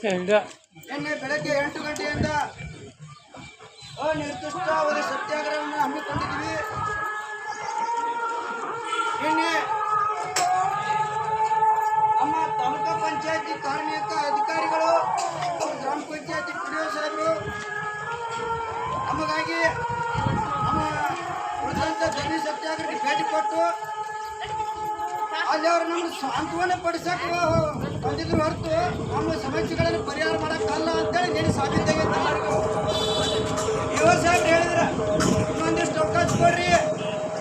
ನಿನ್ನೆ ಬೆಳಗ್ಗೆ 8 ಗಂಟೆಯಿಂದ ಅನಿರ್ದಿಷ್ಟಾವಧಿ ಸತ್ಯಾಗ್ರಹವನ್ನು ಹಮ್ಮಿಕೊಂಡಿದ್ದೀವಿ. ನಿನ್ನೆ ನಮ್ಮ ತಾಲೂಕಾ ಪಂಚಾಯತಿ ಕಾರ್ಮಿಕ ಅಧಿಕಾರಿಗಳು, ಗ್ರಾಮ ಪಂಚಾಯತಿ ಪಿಡಿಒ ಸಾಹೇಬರು ನಮಗಾಗಿ ನಮ್ಮ ಉಳಿದಂಥ ಧರಣಿ ಸತ್ಯಾಗ್ರಹಕ್ಕೆ ಭೇಟಿ ಕೊಟ್ಟು ಅಲ್ಲಿ ಅವರು ನಮ್ಮನ್ನು ಸಾಂತ್ವನ ಪಡಿಸಕ್ಕೆ ಬಂದಿದ್ರು ಹೊರತು ನಮ್ಮ ಸಮಸ್ಯೆಗಳನ್ನು ಪರಿಹಾರ ಮಾಡೋಕ್ಕಲ್ಲ ಅಂತೇಳಿ ನೀನು ಸಾಬೀತಾಗೈತೆ. ಯುವ ಸಾಹೇಬ್ರು ಹೇಳಿದ್ರು ಇನ್ನೊಂದಿಷ್ಟು ಅವಕಾಶ ಕೊಡ್ರಿ,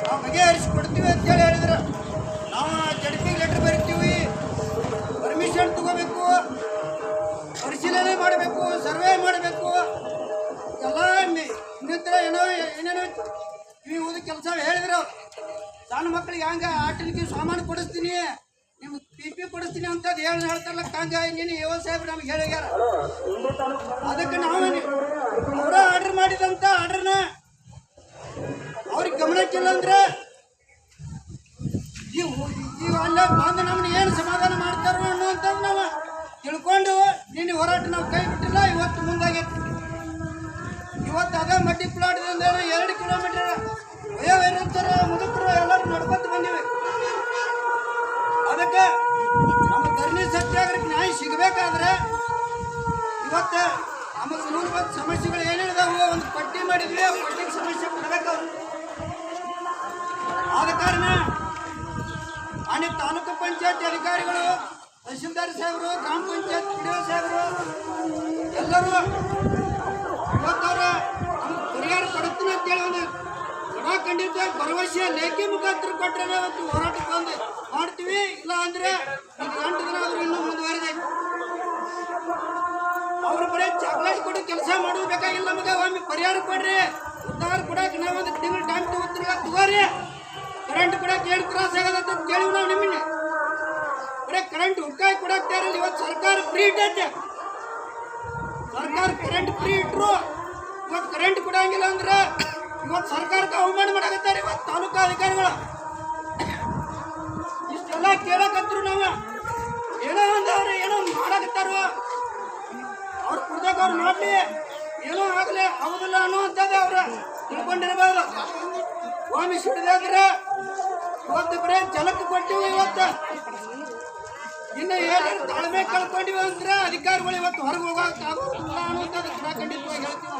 ನಾವು ಬಗೆಹರಿಸಿಕೊಡ್ತೀವಿ ಅಂತೇಳಿ ಹೇಳಿದ್ರು. ನಾವು ಜಡ್ಪಿಗೆ ಲೆಟ್ರ್ ಬರಿತೀವಿ, ಪರ್ಮಿಷನ್ ತಗೋಬೇಕು, ಪರಿಶೀಲನೆ ಮಾಡಬೇಕು, ಸರ್ವೆ ಮಾಡಬೇಕು, ಎಲ್ಲ ಇನ್ನಿತರ ಏನೇನೋ ಇವು ಕೆಲಸ ಹೇಳಿದ್ರು. ಸಣ್ಣ ಮಕ್ಕಳಿಗೆ ಹಂಗೆ ಆಟಲಿಕ್ಕೆ ಸಾಮಾನು ಕೊಡಿಸ್ತೀನಿ, ನಿಮ್ಗೆ PP ಕೊಡಿಸ್ತೀನಿ ಅಂತದ್ದು ಹೇಳ್ತಾರಲ್ಲ, ಹಂಗೆ ನೀನು ಯುವ ಸಾಹೇಬ್ರು ನಮ್ಗೆ ಹೇಳ್ಯಾರ. ಅದಕ್ಕೆ ನಾವು ಅವರ ಆರ್ಡರ್ ಮಾಡಿದಂಥ ಆರ್ಡರ್ನ ಅವ್ರಿಗೆ ಗಮನಕ್ಕಿಲ್ಲ ಅಂದ್ರೆ ಇವು ಅಲ್ಲ ಬಂದು ನಮ್ಮನ್ನ ಏನು ಸಮಾಧಾನ ಮಾಡ್ತಾರೋ ಅನ್ನೋಂಥದ್ದು ನಾವು ತಿಳ್ಕೊಂಡು ನಿನ್ನೆ ಹೋರಾಟ ನಾವು ಕೈ ಬಿಟ್ಟಿಲ್ಲ. ಇವತ್ತು ಮುಂದಾಗೈತಿ. ಇವತ್ತು ಅದ ಮಡ್ಡಿ ಪ್ಲಾಟ್ದಿಂದ 2 ಕಿಲೋಮೀಟರ್ ವಯೋವೃದ್ಧರ ಮುದುಕರು ಎಲ್ಲರೂ ನಡ್ಕೊತ ಬಂದಿವೆ. ಅದಕ್ಕೆ ನಮ್ಮ ಧರಣಿ ಸತ್ಯಾಗ್ರಹಕ್ಕೆ ನ್ಯಾಯ ಸಿಗಬೇಕಾದ್ರೆ ಇವತ್ತು ನಮ್ಮ ಮೂಲಭೂತ ಸಮಸ್ಯೆಗಳು ಏನಿದಾವೋ ಒಂದು ಪಟ್ಟಿ ಮಾಡಿದ್ವಿ, ಪಟ್ಟಿಗೆ ಸಮಸ್ಯೆ ಕೊಡಬೇಕು. ಆದ ಕಾರಣ ಅನೇಕ ತಾಲೂಕು ಪಂಚಾಯತಿ ಅಧಿಕಾರಿಗಳು, ತಹಸೀಲ್ದಾರ್ ಸಾಹೇಬರು, ಗ್ರಾಮ ಪಂಚಾಯತ್ ಪಿಡಿಒ ಸಾಹೇಬರು ಎಲ್ಲರೂ ಇವತ್ತವ್ರ ನಮ್ಗೆ ಪರಿಹಾರ ಕೊಡುತ್ತೀನಿ ಅಂತೇಳಿ ಒಂದು ಖಂಡಿತ ಭರವಸೆ ಲೇಖಿ ಮುಖಾಂತರ ಕೊಟ್ಟರೆ ಇವತ್ತು ಹೋರಾಟಕ್ಕೆ ಬಂದು ಮಾಡ್ತೀವಿ. ಇಲ್ಲ ಅಂದ್ರೆ 8 ದಿನ ಆದ್ರೂ ಇನ್ನೂ ಮುಂದುವರೆದೈತಿ. ಅವ್ರು ಬರೀ ಚಾಕ್ಲೇಟ್ ಕೊಟ್ಟು ಕೆಲಸ ಮಾಡೋದು ಬೇಕಾಗಿಲ್ಲ. ನಮಗೆ ಒಮ್ಮೆ ಪರಿಹಾರ ಕೊಡ್ರಿ, ಉದ್ದಾರ ಕೊಡಕ್ಕೆ ನಾವು ಒಂದು ತಿಂಗಳು ಟೈಮ್ ತಗೋರಿ. ಕರೆಂಟ್ ಕೊಡಕ್ಕೆ 7 ತ್ರಾಸ ಆಗದಂತ ಕೇಳಿವಿ ನಾವು ನಿಮ್ಮನ್ನ. ಬರೀ ಕರೆಂಟ್ ಹುಡ್ಕಾಯಿ ಕೊಡಕ್ಕೆ ತಯಾರಿಲ್ಲ. ಇವತ್ತು ಸರ್ಕಾರ ಫ್ರೀ ಇಟ್ಟೈತೆ. ಸರ್ಕಾರ ಕರೆಂಟ್ ಫ್ರೀ ಇಟ್ರು ಇವತ್ತು ಕರೆಂಟ್ ಕೊಡಂಗಿಲ್ಲ ಅಂದ್ರೆ ಇವತ್ತು ಸರ್ಕಾರಕ್ಕೆ ಅವಮಾನ ಮಾಡಾಕತ್ತಾರೆ. ಇವತ್ತು ತಾಲೂಕಾ ಅಧಿಕಾರಿಗಳು ಇಷ್ಟೆಲ್ಲ ಕೇಳಕತ್ರು ನಾವು ಏನೋ ಒಂದು ಅವ್ರು ಏನೋ ಮಾಡಾಕತ್ತಾರು. ಅವ್ರು ಕುಡ್ದಾಗ ಅವ್ರು ಮಾಡಲಿ, ಏನೋ ಆಗಲಿ, ಹೌದಿಲ್ಲ ಅನ್ನೋವಂಥದ್ದು ಅವ್ರು ತಿಳ್ಕೊಂಡಿರ್ಬೋದು. ಒಮ್ಮೆ ಸಿಡಿದಾದ್ರೆ ಇವತ್ತು ಬರೀ ಜಲಕ್ಕೆ ಕೊಟ್ಟಿವಿ. ಇವತ್ತು ಇನ್ನು ಏನಾದ್ರು ತಾಳ್ಮೆ ಕಳ್ಕೊಂಡಿವಿ ಅಂದ್ರೆ ಅಧಿಕಾರಿಗಳು ಇವತ್ತು ಹೊರಗೆ ಹೋಗೋಕ್ಕಾಗೋದಿಲ್ಲ ಅನ್ನೋಂಥದ್ದು ಖಂಡಿತವಾಗಿ ಹೇಳ್ತೀವಿ.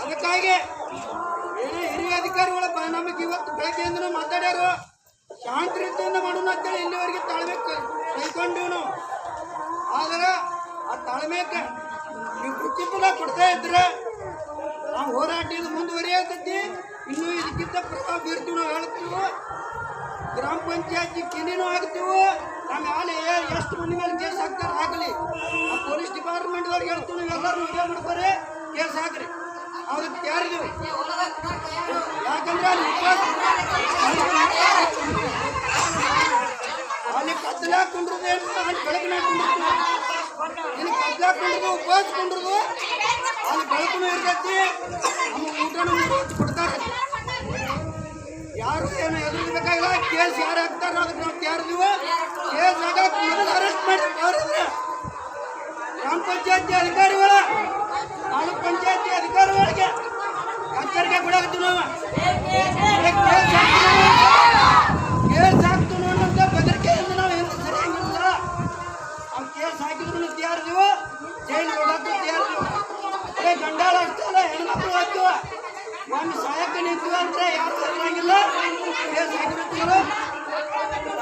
ಅದಕ್ಕಾಗಿ ಏನೇ ಹಿರಿಯ ಅಧಿಕಾರಿಗಳು ನಮಗೆ ಇವತ್ತು ಬೆಳಗ್ಗೆಯಿಂದ ಮಾತಾಡ್ಯಾರು. ಶಾಂತ ರೀತಿಯಿಂದ ಮಾಡೋಣ ಅಂತೇಳಿ ಇಲ್ಲಿವರೆಗೆ ತಾಳ್ಮೆ ಕೈಕೊಂಡಿವಿ ನಾವು. ಆದರೆ ಆ ತಾಳ್ಮೆಗೆ ನೀವು ಪ್ರತಿಫಲ ಕೊಡ್ತಾ ಇದ್ರೆ ನಾವು ಹೋರಾಟ ಇದು ಮುಂದುವರಿಯಾಗ್ತೈತಿ. ಇನ್ನೂ ಇದಕ್ಕಿಂತ ಪ್ರಭಾವ ಬೀರ್ತೀವಿ. ನಾವು ಹೇಳ್ತೀವಿ, ಗ್ರಾಮ ಪಂಚಾಯತಿ ಕಿನಿನೂ ಆಗ್ತೀವಿ. ನಮ್ಮ ಮೇಲೆ ಎಷ್ಟು ಮಂದಿ ಮೇಲೆ ಕೇಸ್ ಹಾಕ್ತಾರೆ ಆಗಲಿ. ಆ ಪೊಲೀಸ್ ಡಿಪಾರ್ಟ್ಮೆಂಟ್ದವ್ರಿಗೆ ಹೇಳ್ತೀವಿ, ನೀವು ಎಲ್ಲರೂ ವಿಡಿಯೋ ಮಾಡ್ತಾರೆ, ಕೇಸ್ ಹಾಕ್ರಿ. ಅದಕ್ಕೆ ಯಾರಿದ್ದೀವಿ? ಯಾಕಂದ್ರೆ ಅಲ್ಲಿ ಕತ್ತಲಾಕೊಂಡ್ರದು ಅಲ್ಲಿ ಬೆಳಕಿನಾಕೊಂಡ್ರು, ಇಲ್ಲಿ ಕತ್ತಲಾಕೊಂಡ್ರದು ಉಪವಾಸಕೊಂಡ್ರದು ಅಲ್ಲಿ ಬೆಳಕುನೂ ಇರ್ತೈತಿ. ನಮ್ಮ ಊಟನೂ ಕೊಡ್ತಾರೆ. ಯಾರು ಏನು ಎದುರಿಸಬೇಕಾಗಿಲ್ಲ. ಕೇಸ್ ಯಾರು ಹಾಕ್ತಾರ ಅದಕ್ಕೆ ನಾವು ಯಾರಿದ್ದೀವಿ. ಕೇಸ್ ಹಾಕಕ್ಕೆ ಮೊದಲು ಅರೆಸ್ಟ್ ಮಾಡಿ ಅವ್ರಿದ್ರೆ ಗ್ರಾಮ ಪಂಚಾಯತಿ ಅಧಿಕಾರಿಗಳ, ತಾಲೂಕ್ ಪಂಚಾಯತಿ ಅಧಿಕಾರಿಗಳಿಗೆ ಎಚ್ಚರಿಕೆ ಕೊಡಾಕತ್ತೀವಿ ನಾವು. ಕೇಸ್ ಹಾಕ್ತೀವಿ ಅನ್ನೋಂಥ ಬೆದರಿಕೆಯಿಂದ ನಾವು ಏನು ಸರಿಯಾಗಿಲ್ಲ. ನಾವು ಕೇಸ್ ಹಾಕಿದ್ರು ತಯಾರಿದೀವು, ಜೈಲು ಕೊಡೋಕ್ಕೂ ತಯಾರಿದೀವು. ಅದೇ ಗಂಡಾಳ ಅಷ್ಟೇ ಅಲ್ಲ, ಹೆಣ್ಮಕ್ಳು ಹಾಕ್ತೀವ. ಒಂದು ಸಹಾಯಕ್ಕೆ ನಿಂತೀವಿ ಅಂದರೆ ಯಾರು ಸರಿಯಾಗಿಲ್ಲ. ಕೇಸ್ ಹಾಕಿರ್ತೀವಿ.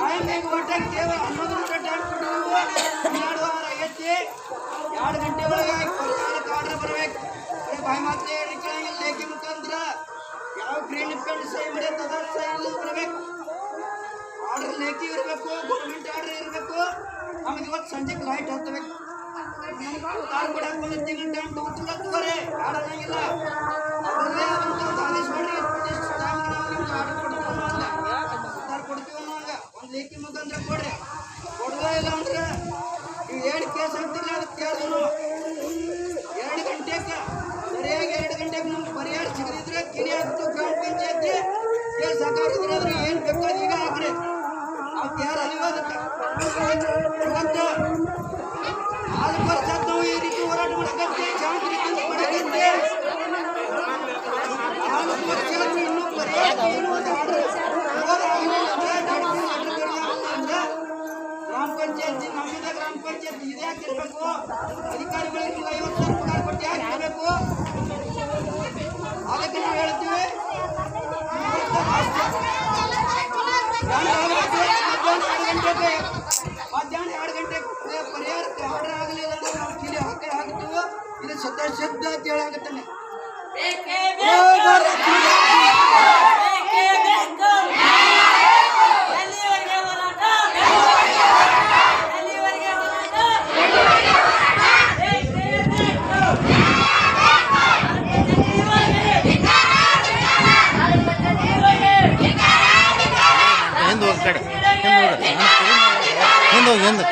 ಟೈಮಿಗೆ ಹೊಟ್ಟೆಗೆ ಕೇವಲ 11 ನಿಮಿಷ ಟೈಮ್ ಕೊಟ್ಟಿದ್ದೀವಿ. 2 ವಾರ ಆಗೈತಿ. 2 ಗಂಟೆ ಒಳಗೆ ಆರ್ಡರ್ ಬರಬೇಕು. ಬಾಯಿ ಮಾತ್ರ ಹೇಳಿಕೆಳಂಗಿಲ್ಲ. ಲೇಖಿ ಮುಖಾಂತರ ಯಾವ ಗ್ರೀನ್ ಪೆಂಡ್ ಸಹಿ ಮಾಡಿರ್ತದ ಸಹಿ ಇಲ್ಲ ಬರಬೇಕು. ಆರ್ಡರ್ ಲೇಖಿ ಇರಬೇಕು, ಗೌರ್ಮೆಂಟ್ ಆರ್ಡರ್ ಇರಬೇಕು. ನಮಗೆ ಇವತ್ತು ಸಂಜೆಗೆ ಲೈಟ್ ಹತ್ತಬೇಕು. ಕಾರ್ ಕೊಡಕ್ಕೆ ಒಂದು ತಿಂಗಳು ಟೈಮ್ ತಗೋತಿಲ್ಲ ತಗೋರಿ, ಆಡೋಂಗಿಲ್ಲ. ಅದರಲ್ಲೇ ಆದಂಥ ಆದೇಶ ಮಾಡಿ ಆರ್ಡರ್ ಕೊಡ್ತೀವಿ ಅನ್ನೋಂಗ ಒಂದು ಲೇಖಿ ಮುಖಾಂತರ ಕೊಡ್ರಿ. ಕೊಡೋದೇ ಇಲ್ಲ ಅಂದ್ರೆ ನೀವು ಏನು ಕೇಸ್ ಹಾಕ್ತಿಲ್ಲ ಅದಕ್ಕೆ ಕೇಳಿದ್ರು ನಾವು 2 ಗಂಟೆಗೆ ಸರಿಯಾಗಿ 2 ಗಂಟೆಗೆ ನಮ್ಗೆ ಪರಿಹಾರ ಸಿಗದಿದ್ರೆ ಕಿರಿ ಆಗ್ತು ಗ್ರಾಮ ಪಂಚಾಯತಿ ಕೇಸ್ ಹಾಕಿದ್ರೆ ಏನು ಬೇಕಾದ್ರೆ ಈಗ ಹಾಕ್ರಿ. ಅವ್ರು ಯಾರು ಅಲ್ಲಿಗೋದಕ್ಕೆ ಇವತ್ತು ಪಂಚಾಯತ್ ಇದ್ಯಾಕೆ ಇರಬೇಕು? ಅಧಿಕಾರಿಗಳಿಗೆ ನೀವು 50,000 ಪಗಾರ ಕೊಟ್ಟು ಯಾಕೆ ಇರಬೇಕು? ಅದಕ್ಕೆ ನಾವು ಹೇಳ್ತೀವಿ ಮಧ್ಯಾಹ್ನ 2 ಗಂಟೆಗೆ ಪರಿಹಾರಕ್ಕೆ ಆರ್ಡರ್ ಆಗಲಿಲ್ಲ ಅಂದ್ರೆ ನಾವು ಕಿಲಿ ಹಾಕ್ತೀವಿ. ಇದು ಶಬ್ದ ಅಂತ ಹೇಳಾಗುತ್ತಾನೆ. ಹಿಂದೆ